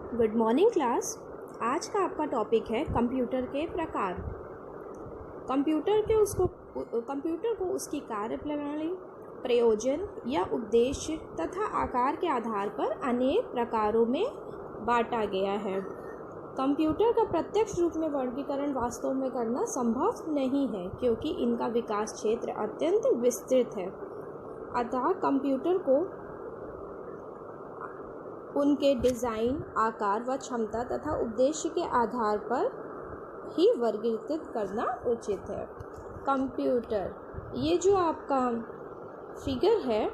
Good morning class. आज का आपका टॉपिक है कंप्यूटर के प्रकार। कंप्यूटर को उसकी कार्यप्रणाली, प्रयोजन या उद्देश्य तथा आकार के आधार पर अनेक प्रकारों में बांटा गया है। कंप्यूटर का प्रत्यक्ष रूप में वर्गीकरण वास्तव में करना संभव नहीं है क्योंकि इनका विकास क्षेत्र अत्यंत विस्तृत है। अतः कंप्यूटर को उनके डिज़ाइन, आकार व क्षमता तथा उद्देश्य के आधार पर ही वर्गीकृत करना उचित है। कंप्यूटर, ये जो आपका फिगर है,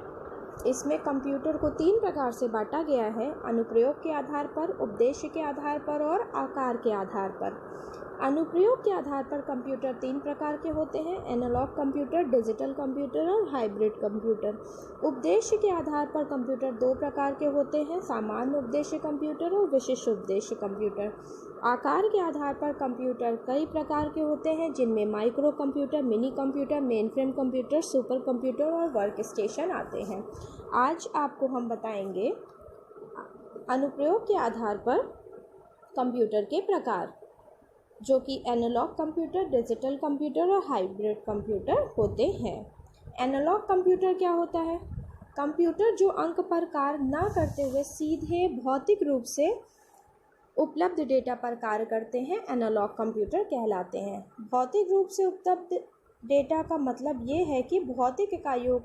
इसमें कंप्यूटर को 3 प्रकार से बांटा गया है: अनुप्रयोग के आधार पर, उद्देश्य के आधार पर और आकार के आधार पर। अनुप्रयोग के आधार पर कंप्यूटर 3 प्रकार के होते हैं: एनालॉग कंप्यूटर, डिजिटल कंप्यूटर और हाइब्रिड कंप्यूटर। उद्देश्य के आधार पर कंप्यूटर 2 प्रकार के होते हैं: सामान्य उद्देश्य कंप्यूटर और विशिष्ट उद्देश्य कंप्यूटर। आकार के आधार पर कंप्यूटर कई प्रकार के होते हैं जिनमें micro computer, mini computer, mainframe computer, super computer और वर्क स्टेशन आते हैं। आज आपको हम बताएंगे अनुप्रयोग के आधार पर कंप्यूटर के प्रकार, जो कि एनालॉग कंप्यूटर, डिजिटल कंप्यूटर और हाइब्रिड कंप्यूटर होते हैं। एनालॉग कंप्यूटर क्या होता है? कंप्यूटर जो अंक पर कार्य न करते हुए सीधे भौतिक रूप से उपलब्ध डेटा पर कार्य करते हैं, एनालॉग कंप्यूटर कहलाते हैं। भौतिक रूप से उपलब्ध डेटा का मतलब ये है कि भौतिक इकाइयों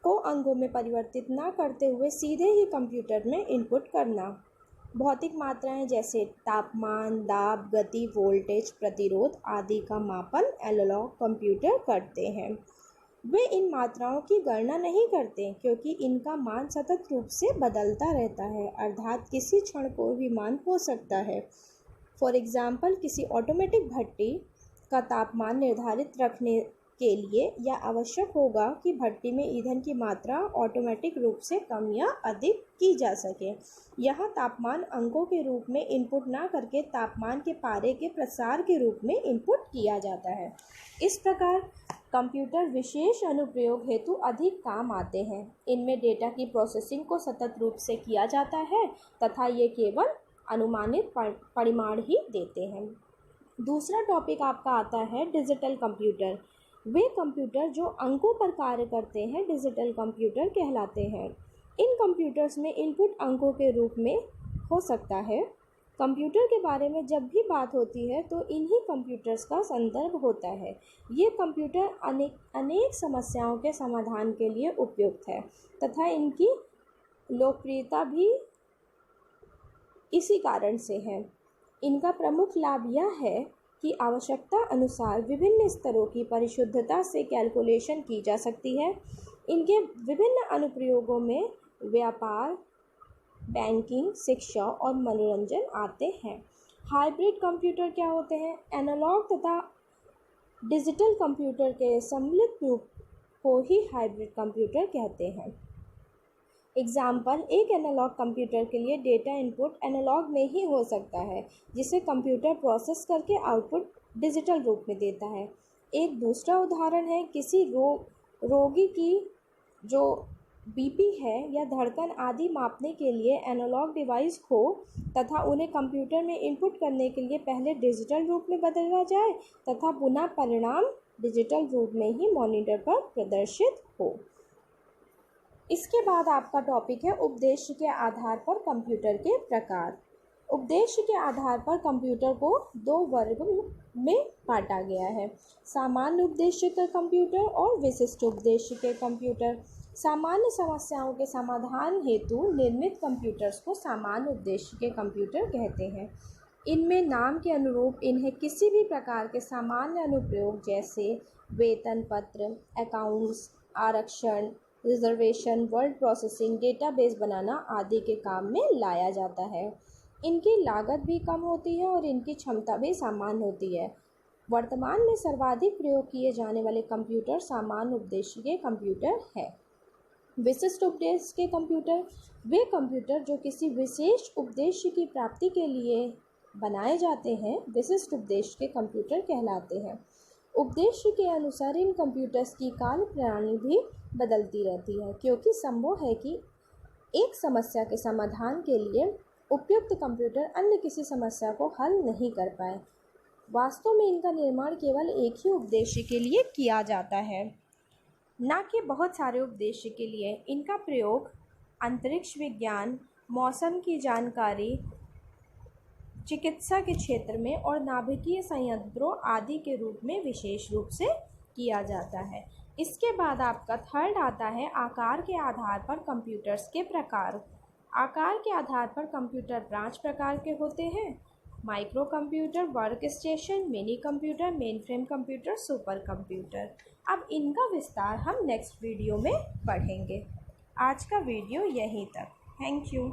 को अंकों में परिवर्तित न करते हुए सीधे ही कंप्यूटर में इनपुट करना। भौतिक मात्राएं जैसे तापमान, दाब, गति, वोल्टेज, प्रतिरोध आदि का मापन एनालॉग कंप्यूटर करते हैं। वे इन मात्राओं की गणना नहीं करते क्योंकि इनका मान सतत रूप से बदलता रहता है, अर्थात किसी क्षण कोई भी मान हो सकता है। फॉर एग्जाम्पल, किसी ऑटोमेटिक भट्टी का तापमान निर्धारित रखने के लिए यह आवश्यक होगा कि भट्टी में ईंधन की मात्रा ऑटोमेटिक रूप से कम या अधिक की जा सके। यहाँ तापमान अंकों के रूप में इनपुट न करके तापमान के पारे के प्रसार के रूप में इनपुट किया जाता है। इस प्रकार कंप्यूटर विशेष अनुप्रयोग हेतु अधिक काम आते हैं। इनमें डेटा की प्रोसेसिंग को सतत रूप से किया जाता है तथा ये केवल अनुमानित परिमाण ही देते हैं। दूसरा टॉपिक आपका आता है डिजिटल कंप्यूटर। वे कंप्यूटर जो अंकों पर कार्य करते हैं डिजिटल कंप्यूटर कहलाते हैं। इन कंप्यूटर्स में इनपुट अंकों के रूप में हो सकता है। कंप्यूटर के बारे में जब भी बात होती है तो इन्हीं कंप्यूटर्स का संदर्भ होता है। ये कंप्यूटर अनेक समस्याओं के समाधान के लिए उपयुक्त है तथा इनकी लोकप्रियता भी इसी कारण से है। इनका प्रमुख लाभ यह है कि आवश्यकता अनुसार विभिन्न स्तरों की परिशुद्धता से कैलकुलेशन की जा सकती है। इनके विभिन्न अनुप्रयोगों में व्यापार, बैंकिंग, शिक्षा और मनोरंजन आते हैं। हाइब्रिड कंप्यूटर क्या होते हैं? एनालॉग तथा डिजिटल कंप्यूटर के सम्मिलित रूप को ही हाइब्रिड कंप्यूटर कहते हैं। एग्जाम्पल, एक एनालॉग कंप्यूटर के लिए डेटा इनपुट एनालॉग में ही हो सकता है जिसे कंप्यूटर प्रोसेस करके आउटपुट डिजिटल रूप में देता है। एक दूसरा उदाहरण है किसी रोगी की जो बीपी है या धड़कन आदि मापने के लिए एनालॉग डिवाइस हो तथा उन्हें कंप्यूटर में इनपुट करने के लिए पहले डिजिटल रूप में बदला जाए तथा पुनः परिणाम डिजिटल रूप में ही मॉनिटर पर प्रदर्शित हो। इसके बाद आपका टॉपिक है उद्देश्य के आधार पर कंप्यूटर के प्रकार। उद्देश्य के आधार पर कंप्यूटर को 2 वर्ग में बांटा गया है: सामान्य उद्देश्य के कंप्यूटर और विशिष्ट उद्देश्य के कंप्यूटर। सामान्य समस्याओं के समाधान हेतु निर्मित कंप्यूटर्स को सामान्य उद्देश्य के कंप्यूटर कहते हैं। इनमें नाम के अनुरूप इन्हें किसी भी प्रकार के सामान्य अनुप्रयोग जैसे वेतन पत्र, अकाउंट्स, आरक्षण, रिजर्वेशन, वर्ड प्रोसेसिंग, डेटाबेस बनाना आदि के काम में लाया जाता है। इनकी लागत भी कम होती है और इनकी क्षमता भी सामान्य होती है। वर्तमान में सर्वाधिक प्रयोग किए जाने वाले कंप्यूटर सामान्य उद्देश्य के कंप्यूटर है। विशिष्ट उद्देश्य के कंप्यूटर वे कंप्यूटर जो किसी विशेष उद्देश्य की प्राप्ति के लिए बनाए जाते हैं विशिष्ट उद्देश्य के कंप्यूटर कहलाते हैं। उद्देश्य के अनुसार इन कंप्यूटर्स की कार्यप्रणाली भी बदलती रहती है क्योंकि संभव है कि एक समस्या के समाधान के लिए उपयुक्त कंप्यूटर अन्य किसी समस्या को हल नहीं कर पाए। वास्तव में इनका निर्माण केवल एक ही उद्देश्य के लिए किया जाता है, न कि बहुत सारे उद्देश्य के लिए। इनका प्रयोग अंतरिक्ष विज्ञान, मौसम की जानकारी, चिकित्सा के क्षेत्र में और नाभिकीय संयंत्रों आदि के रूप में विशेष रूप से किया जाता है। इसके बाद आपका थर्ड आता है आकार के आधार पर कंप्यूटर्स के प्रकार। आकार के आधार पर कंप्यूटर 5 प्रकार के होते हैं: micro computer, work station, mini computer, main frame computer, super computer. अब इनका विस्तार हम नेक्स्ट वीडियो में पढ़ेंगे। आज का वीडियो यहीं तक। Thank you.